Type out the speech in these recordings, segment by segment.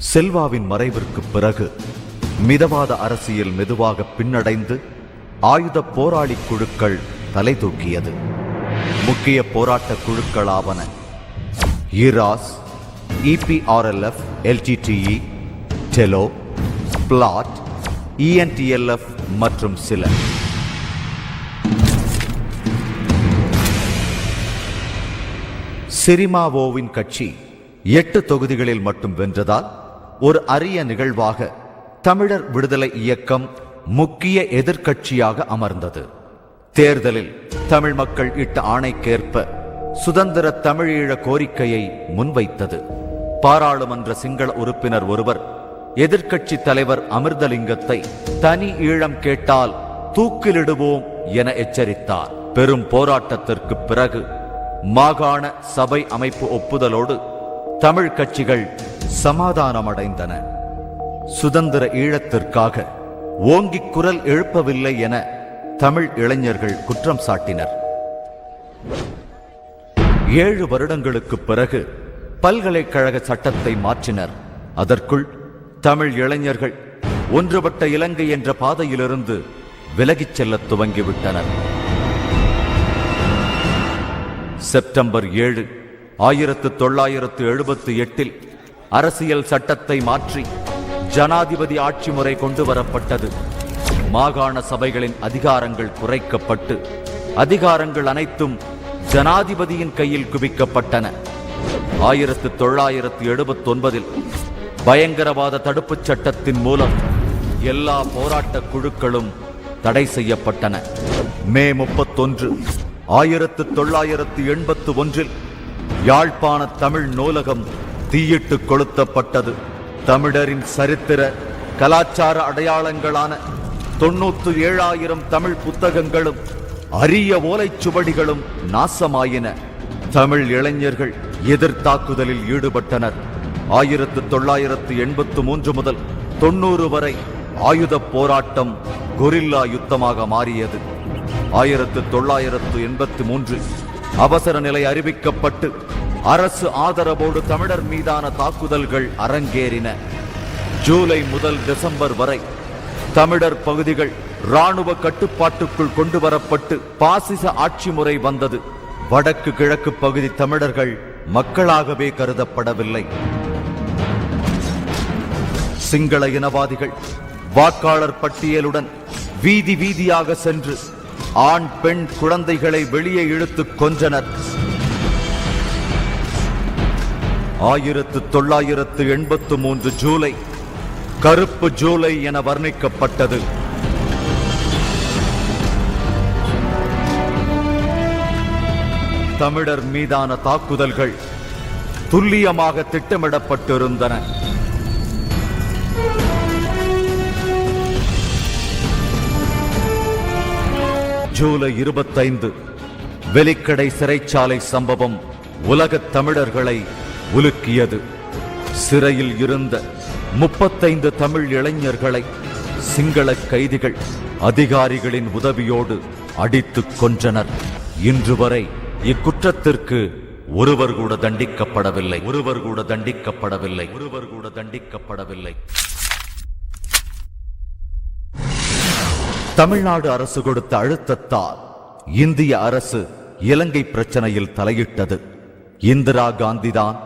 செல்வாவின் மறைவிற்கு பிறகு மிதவாத அரசியல் மெதுவாக பின்னடைந்து ஆயுத போராளி குழுக்கள் தலை தூக்கியது. முக்கிய போராட்ட குழுக்களாவன EROS, EPRLF, LTTE, TELO, PLOTE, ENTLF மற்றும் சில. சிரிமாவோவின் கட்சி 8 தொகுதிகளில் மட்டும் வென்றதால் ஒரு அரிய நிகழ்வாக தமிழர் விடுதலை இயக்கம் முக்கிய எதிர்க்கட்சியாக அமர்ந்தது. தேர்தலில் தமிழ் மக்கள் இட்ட ஆணைக்கேற்ப சுதந்திர தமிழீழ கோரிக்கையை முன்வைத்தது. பாராளுமன்ற சிங்கள உறுப்பினர் ஒருவர் எதிர்க்கட்சி தலைவர் அமிர்தலிங்கத்தை தனி ஈழம் கேட்டால் தூக்கிலிடுவோம் என எச்சரித்தார். பெரும் போராட்டத்திற்கு பிறகு மாகாண சபை அமைப்பு ஒப்புதலோடு தமிழ் கட்சிகள் சமாதானமடைந்தன. சுதந்திர ஈழத்திற்காக ஓங்கி குரல் எழுப்பவில்லை என தமிழ் இளைஞர்கள் குற்றம் சாட்டினர். 7 வருடங்களுக்கு பிறகு பல்கலைக்கழக சட்டத்தை மாற்றினர். அதற்குள் தமிழ் இளைஞர்கள் ஒன்றுபட்ட இலங்கை என்ற பாதையிலிருந்து விலகிச் செல்ல துவங்கிவிட்டனர். செப்டம்பர் 7, 1978 அரசியல் சட்டத்தை மாற்றி ஜனாதிபதி ஆட்சி முறை கொண்டு வரப்பட்டது. மாகாண சபைகளின் அதிகாரங்கள் குறைக்கப்பட்டு அதிகாரங்கள் அனைத்தும் ஜனாதிபதியின் கையில் குவிக்கப்பட்டன. 1979 பயங்கரவாத தடுப்புச் சட்டத்தின் மூலம் எல்லா போராட்ட குழுக்களும் தடை செய்யப்பட்டன. மே 31, 1981 யாழ்ப்பாண தமிழ் நூலகம் தீயிட்டு கொளுத்தப்பட்டது. தமிழரின் சரித்திர கலாச்சார அடையாளங்களான 97,000 தமிழ் புத்தகங்களும் அரிய ஓலைச்சுவடிகளும் நாசமாயின. தமிழ் இளைஞர்கள் எதிர்த்தாக்குதலில் ஈடுபட்டனர். 1983 முதல் 90 வரை ஆயுத போராட்டம் கொரில்லா யுத்தமாக மாறியது. 1983 அவசர நிலை அறிவிக்கப்பட்டு அரசு ஆதரவோடு தமிழர் மீதான தாக்குதல்கள் அரங்கேறின. ஜூலை முதல் டிசம்பர் வரை தமிழர் பகுதிகள் இராணுவ கட்டுப்பாட்டுக்குள் கொண்டு வரப்பட்டு பாசிச ஆட்சி முறை வந்தது. வடக்கு கிழக்கு பகுதி தமிழர்கள் மக்களாகவே கருதப்படவில்லை. சிங்கள இனவாதிகள் வாக்காளர் பட்டியலுடன் வீதி வீதியாக சென்று ஆண் பெண் குழந்தைகளை வெளியே இழுத்து கொன்றனர். 1983 ஜூலை கருப்பு ஜூலை என வர்ணிக்கப்பட்டது. தமிழர் மீதான தாக்குதல்கள் துல்லியமாக திட்டமிடப்பட்டிருந்தன. ஜூலை 25 வெலிக்கடை சிறைச்சாலை சம்பவம் உலகத் தமிழர்களை உலுக்கியது. சிறையில் இருந்த 35 தமிழ் இளைஞர்களை சிங்கள கைதிகள் அதிகாரிகளின் உதவியோடு அடித்துக் கொன்றனர். இன்று வரை இக்குற்றத்திற்கு ஒருவர் கூட தண்டிக்கப்படவில்லை. தமிழ்நாடு அரசு கொடுத்த அழுத்தத்தால் இந்திய அரசு இலங்கை பிரச்சனையில் தலையிட்டது. இந்திரா காந்திதான்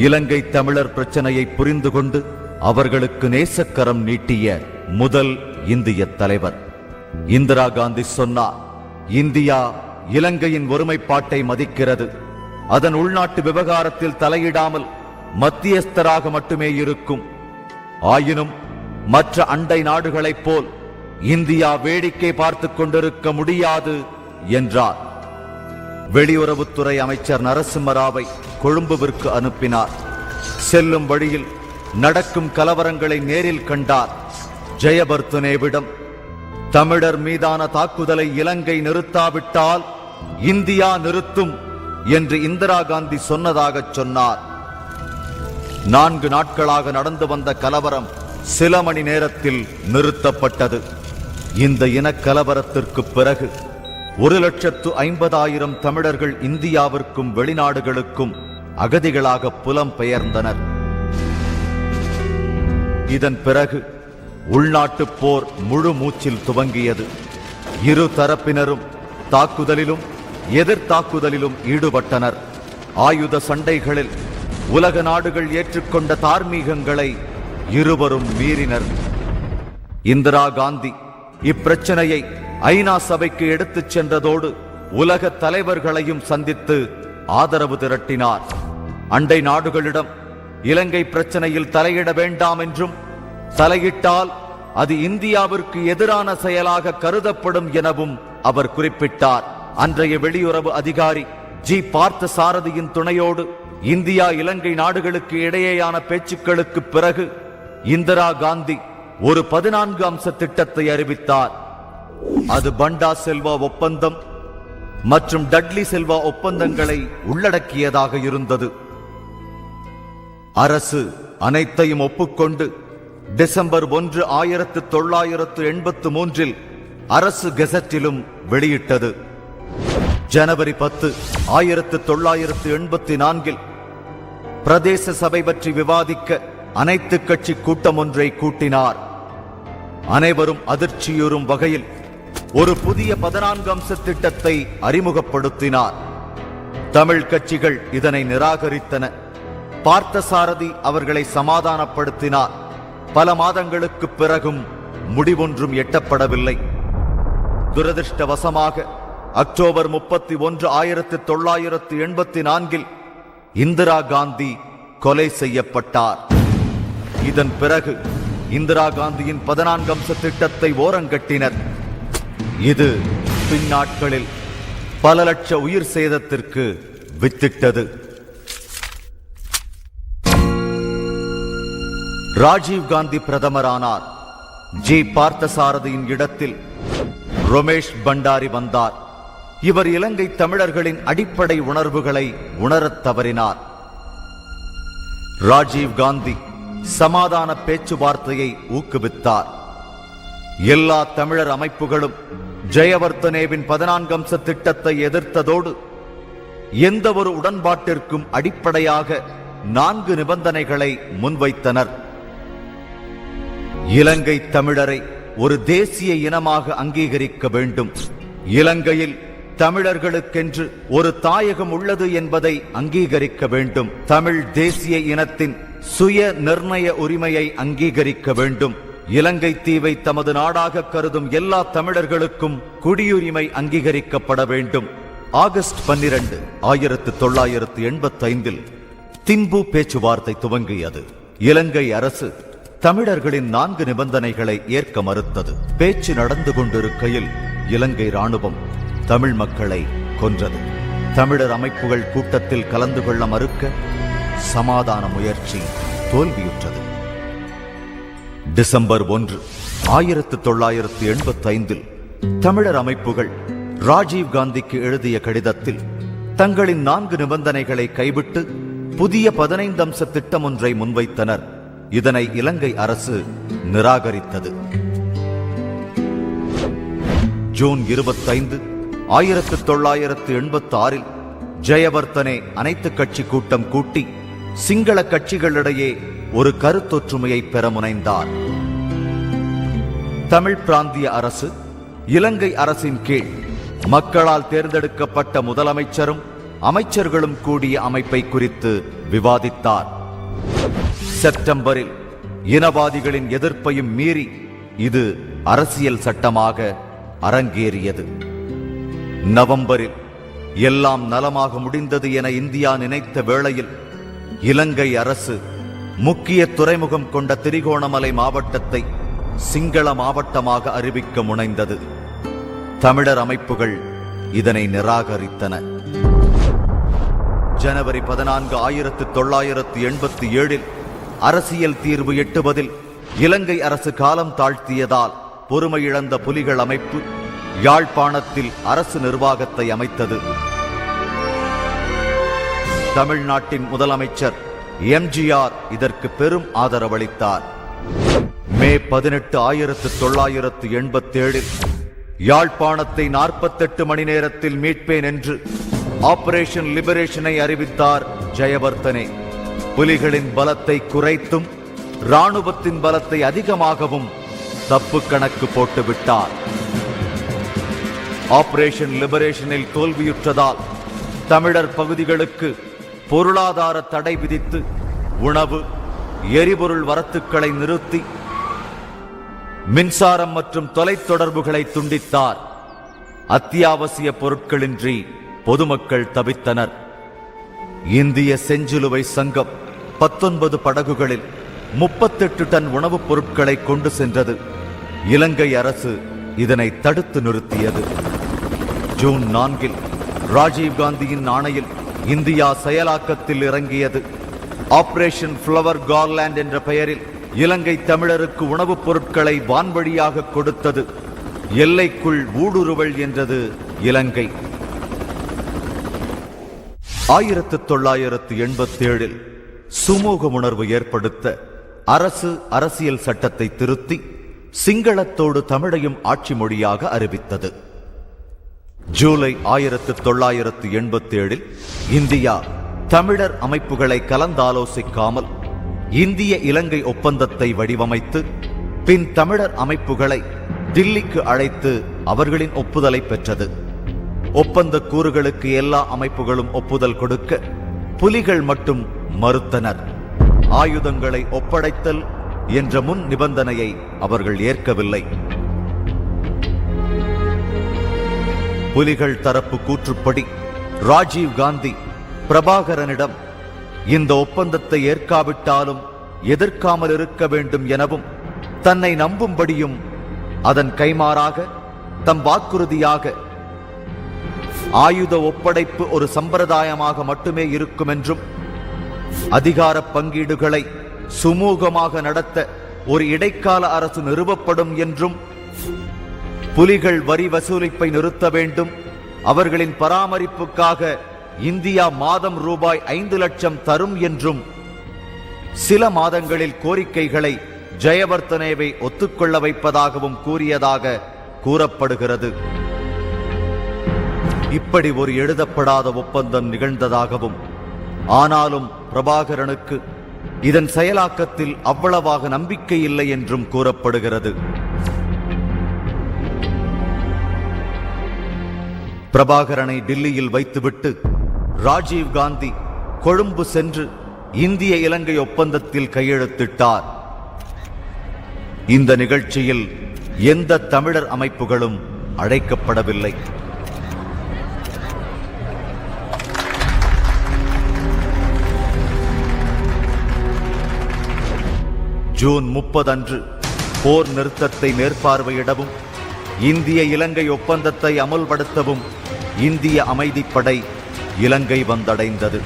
இலங்கை தமிழர் பிரச்சனையை புரிந்து கொண்டு அவர்களுக்கு நேசக்கரம் நீட்டிய முதல் இந்திய தலைவர். இந்திரா காந்தி சொன்னார், இந்தியா இலங்கையின் ஒருமைப்பாட்டை மதிக்கிறது. அதன் உள்நாட்டு விவகாரத்தில் தலையிடாமல் மத்தியஸ்தராக மட்டுமே இருக்கும். ஆயினும் மற்ற அண்டை நாடுகளைப் போல் இந்தியா வேடிக்கை பார்த்துக் கொண்டிருக்க முடியாது என்றார். வெளியுறவுத்துறை அமைச்சர் நரசிம்மராவை கொழும்புவிற்கு அனுப்பினார். செல்லும் வழியில் நடக்கும் கலவரங்களை நேரில் கண்டார். ஜெயபர்தனேவிடம் தமிழர் மீதான தாக்குதலை இலங்கை நிறுத்தாவிட்டால் இந்தியா நிறுத்தும் என்று இந்திரா காந்தி சொன்னதாக சொன்னார். 4 நாட்களாக நடந்து வந்த கலவரம் சில மணி நேரத்தில் நிறுத்தப்பட்டது. இந்த இனக்கலவரத்திற்கு பிறகு 1,50,000 தமிழர்கள் இந்தியாவிற்கும் வெளிநாடுகளுக்கும் அகதிகளாக புலம் பெயர்ந்தனர். இதன் பிறகு உள்நாட்டுப் போர் முழு மூச்சில் துவங்கியது. இரு தரப்பினரும் தாக்குதலிலும் எதிர்த்தாக்குதலிலும் ஈடுபட்டனர். ஆயுத சண்டைகளில் உலக நாடுகள் ஏற்றுக்கொண்ட தார்மீகங்களை இருவரும் மீறினர். இந்திரா காந்தி இப்பிரச்சனையை ஐநா சபைக்கு எடுத்துச் சென்றதோடு உலக தலைவர்களையும் சந்தித்து ஆதரவு திரட்டினார். அண்டை நாடுகளிடம் இலங்கை பிரச்சனையில் தலையிட வேண்டாம் என்றும், தலையிட்டால் அது இந்தியாவிற்கு எதிரான செயலாக கருதப்படும் எனவும் அவர் குறிப்பிட்டார். அன்றைய வெளியுறவு அதிகாரி ஜி பார்த்த சாரதியின் துணையோடு இந்தியா இலங்கை நாடுகளுக்கு இடையேயான பேச்சுக்களுக்கு பிறகு இந்திரா காந்தி ஒரு 14 அம்ச திட்டத்தை அறிவித்தார். அது பண்டா செல்வா ஒப்பந்தம் மற்றும் டட்லி செல்வா ஒப்பந்தங்களை உள்ளடக்கியதாக இருந்தது. அரசு அனைத்தையும் ஒப்புக்கொண்டு டிசம்பர் 1, 1983 அரசு கெசட்டிலும் வெளியிட்டது. ஜனவரி 10, 1984 பிரதேச சபை பற்றி விவாதிக்க அனைத்து கட்சி கூட்டம் ஒன்றை கூட்டினார். அனைவரும் அதிர்ச்சியுறும் வகையில் ஒரு புதிய 14 அம்ச திட்டத்தை அறிமுகப்படுத்தினார். தமிழ் கட்சிகள் இதனை நிராகரித்தன. பார்த்தசாரதி அவர்களை சமாதானப்படுத்தினார். பல மாதங்களுக்கு பிறகும் முடிவொன்றும் எட்டப்படவில்லை. துரதிருஷ்டவசமாக அக்டோபர் 31, 1984 இந்திரா காந்தி கொலை செய்யப்பட்டார். இதன் பிறகு இந்திரா காந்தியின் 14 அம்ச திட்டத்தை ஓரங்கட்டினர். இது பின்னாட்களில் பல லட்ச உயிர் சேதத்திற்கு வித்திட்டது. ராஜீவ் காந்தி பிரதமரானார். ஜி பார்த்தசாரதியின் இடத்தில் ரமேஷ் பண்டாரி வந்தார். இவர் இலங்கை தமிழர்களின் அடிப்படை உணர்வுகளை உணரத் தவறினார். ராஜீவ் காந்தி சமாதான பேச்சுவார்த்தையை ஊக்குவித்தார். எல்லா தமிழர் அமைப்புகளும் ஜெயவர்தனேவின் 14 அம்ச திட்டத்தை எதிர்த்ததோடு எந்த ஒரு உடன்பாட்டிற்கும் அடிப்படையாக 4 நிபந்தனைகளை முன்வைத்தனர். இலங்கை தமிழரை ஒரு தேசிய இனமாக அங்கீகரிக்க வேண்டும். இலங்கையில் தமிழர்களுக்கென்று ஒரு தாயகம் உள்ளது என்பதை அங்கீகரிக்க வேண்டும். தமிழ் தேசிய இனத்தின் சுய நிர்ணய உரிமையை அங்கீகரிக்க வேண்டும். இலங்கை தீவை தமது நாடாக கருதும் எல்லா தமிழர்களுக்கும் குடியுரிமை அங்கீகரிக்கப்பட வேண்டும். ஆகஸ்ட் 12, 1985 திம்பு பேச்சுவார்த்தை துவங்கியது. இலங்கை அரசு தமிழர்களின் 4 நிபந்தனைகளை ஏற்க மறுத்தது. பேச்சு நடந்து கொண்டிருக்கையில் இலங்கை ராணுவம் தமிழ் மக்களை கொன்றது. தமிழர் அமைப்புகள் கூட்டத்தில் கலந்து கொள்ள மறுக்க சமாதான முயற்சி தோல்வியுற்றது. டிசம்பர் 1, 1985 தமிழர் அமைப்புகள் ராஜீவ் காந்திக்கு எழுதிய கடிதத்தில் தங்களின் 4 நிபந்தனைகளை கைவிட்டு புதிய 15 அம்ச திட்டம் ஒன்றை முன்வைத்தனர். இதனை இலங்கை அரசு நிராகரித்தது. ஜூன் 25, 1986 ஜெயவர்தனே அனைத்து கட்சி கூட்டம் கூட்டி சிங்கள கட்சிகளிடையே ஒரு கருத்தொற்றுமையை பெற முனைந்தார். தமிழ் பிராந்திய அரசு இலங்கை அரசின் கீழ் மக்களால் தேர்ந்தெடுக்கப்பட்ட முதலமைச்சரும் அமைச்சர்களும் கூடிய அமைப்பை குறித்து விவாதித்தார். செப்டம்பரில் இனவாதிகளின் எதிர்ப்பையும் மீறி இது அரசியல் சட்டமாக அரங்கேறியது. நவம்பரில் எல்லாம் நலமாக முடிந்தது என இந்தியா நினைத்த வேளையில் இலங்கை அரசு முக்கிய துறைமுகம் கொண்ட திரிகோணமலை மாவட்டத்தை சிங்கள மாவட்டமாக அறிவிக்க முனைந்தது. தமிழர் அமைப்புகள் இதனை நிராகரித்தன. ஜனவரி 14, 1987 அரசியல் தீர்வு எட்டுவதில் இலங்கை அரசு காலம் தாழ்த்தியதால் பொறுமையிழந்த புலிகள் அமைப்பு யாழ்ப்பாணத்தில் அரசு நிர்வாகத்தை அமைத்தது. தமிழ்நாட்டின் முதலமைச்சர் எம்ஜிஆர் இதற்கு பெரும் ஆதரவளித்தார். மே 18, 1987 யாழ்ப்பாணத்தை 48 மணி நேரத்தில் மீட்பேன் என்று ஆபரேஷன் லிபரேஷனை அறிவித்தார் ஜெயவர்தனே. புலிகளின் பலத்தை குறைத்தும் இராணுவத்தின் பலத்தை அதிகமாகவும் தப்பு கணக்கு போட்டுவிட்டார். ஆபரேஷன் லிபரேஷனில் தோல்வியுற்றதால் தமிழர் பகுதிகளுக்கு பொருளாதார தடை விதித்து உணவு, எரிபொருள் வரத்துக்களை நிறுத்தி மின்சாரம் மற்றும் தொலைத்தொடர்புகளை துண்டித்தார். அத்தியாவசிய பொருட்களின்றி பொதுமக்கள் தவித்தனர். இந்திய செஞ்சிலுவை சங்கம் 19 படகுகளில் 38 டன் உணவுப் பொருட்களை கொண்டு சென்றது. இலங்கை அரசு இதனை தடுத்து நிறுத்தியது. ஜூன் 4 ராஜீவ்காந்தியின் ஆணையில் இந்தியா செயலாக்கத்தில் இறங்கியது. ஆபரேஷன் ஃப்ளவர் கார்லாண்ட் என்ற பெயரில் இலங்கை தமிழருக்கு உணவுப் பொருட்களை வான்வழியாக கொடுத்தது. எல்லைக்குள் ஊடுருவல் என்றது இலங்கை. 1987 சுமூக உணர்வு ஏற்படுத்த அரசு அரசியல் சட்டத்தை திருத்தி சிங்களத்தோடு தமிழையும் ஆட்சி மொழியாக அறிவித்தது. ஜூலை 1987 இந்தியா தமிழர் அமைப்புகளை கலந்தாலோசிக்காமல் இந்திய இலங்கை ஒப்பந்தத்தை வடிவமைத்து பின் தமிழர் அமைப்புகளை தில்லிக்கு அழைத்து அவர்களின் ஒப்புதலை பெற்றது. ஒப்பந்த கூறுகளுக்கு எல்லா அமைப்புகளும் ஒப்புதல் கொடுக்க புலிகள் மட்டும் மறுத்தனர். ஆயுதங்களை ஒப்படைத்தல் என்ற முன் நிபந்தனையை அவர்கள் ஏற்கவில்லை. புலிகள் தரப்பு கூற்றுப்படி ராஜீவ் காந்தி பிரபாகரனிடம் இந்த ஒப்பந்தத்தை ஏற்காவிட்டாலும் எதிர்க்காமல் இருக்க வேண்டும் எனவும் தன்னை நம்பும்படியும் அதன் கைமாறாக தம் வாக்குறுதியாக ஆயுத ஒப்படைப்பு ஒரு சம்பிரதாயமாக மட்டுமே இருக்கும் என்றும் அதிகார பங்கீடுகளை சுமூகமாக நடத்த ஒரு இடைக்கால அரசு நிறுவப்படும் என்றும் புலிகள் வரி வசூலிப்பை நிறுத்த வேண்டும், அவர்களின் பராமரிப்புக்காக இந்தியா மாதம் ரூபாய் 5 லட்சம் தரும் என்றும் சில மாதங்களில் கோரிக்கைகளை ஜெயவர்த்தனேவை ஒத்துக்கொள்ள வைப்பதாகவும் கூறியதாக கூறப்படுகிறது. இப்படி ஒரு எழுதப்படாத ஒப்பந்தம் நிகழ்ந்ததாகவும், ஆனாலும் பிரபாகரனுக்கு இதன் செயலாக்கத்தில் அவ்வளவாக நம்பிக்கை இல்லை என்றும் கூறப்படுகிறது. பிரபாகரனை டில்லியில் வைத்துவிட்டு ராஜீவ் காந்தி கொழும்பு சென்று இந்திய இலங்கை ஒப்பந்தத்தில் கையெழுத்திட்டார். இந்த நிகழ்ச்சியில் எந்த தமிழர் அமைப்புகளும் அழைக்கப்படவில்லை. ஜூன் 30 அன்று போர் நிறுத்தத்தை மேற்பார்வையிடவும் இந்திய இலங்கை ஒப்பந்தத்தை அமல்படுத்தவும் இந்திய அமைதிப்படை இலங்கை வந்தடைந்தது.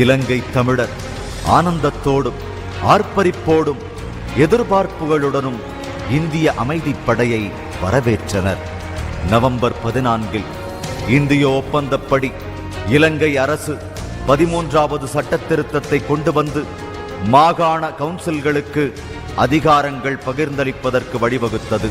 இலங்கை தமிழர் ஆனந்தத்தோடும் ஆர்ப்பரிப்போடும் எதிர்பார்ப்புகளுடனும் இந்திய அமைதிப்படையை வரவேற்றனர். நவம்பர் 14 இந்திய ஒப்பந்தப்படி இலங்கை அரசு 13வது சட்ட திருத்தத்தை கொண்டு வந்து மாகாண கவுன்சில்களுக்கு அதிகாரங்கள் பகிர்ந்தளிப்பதற்கு வழிவகுத்தது.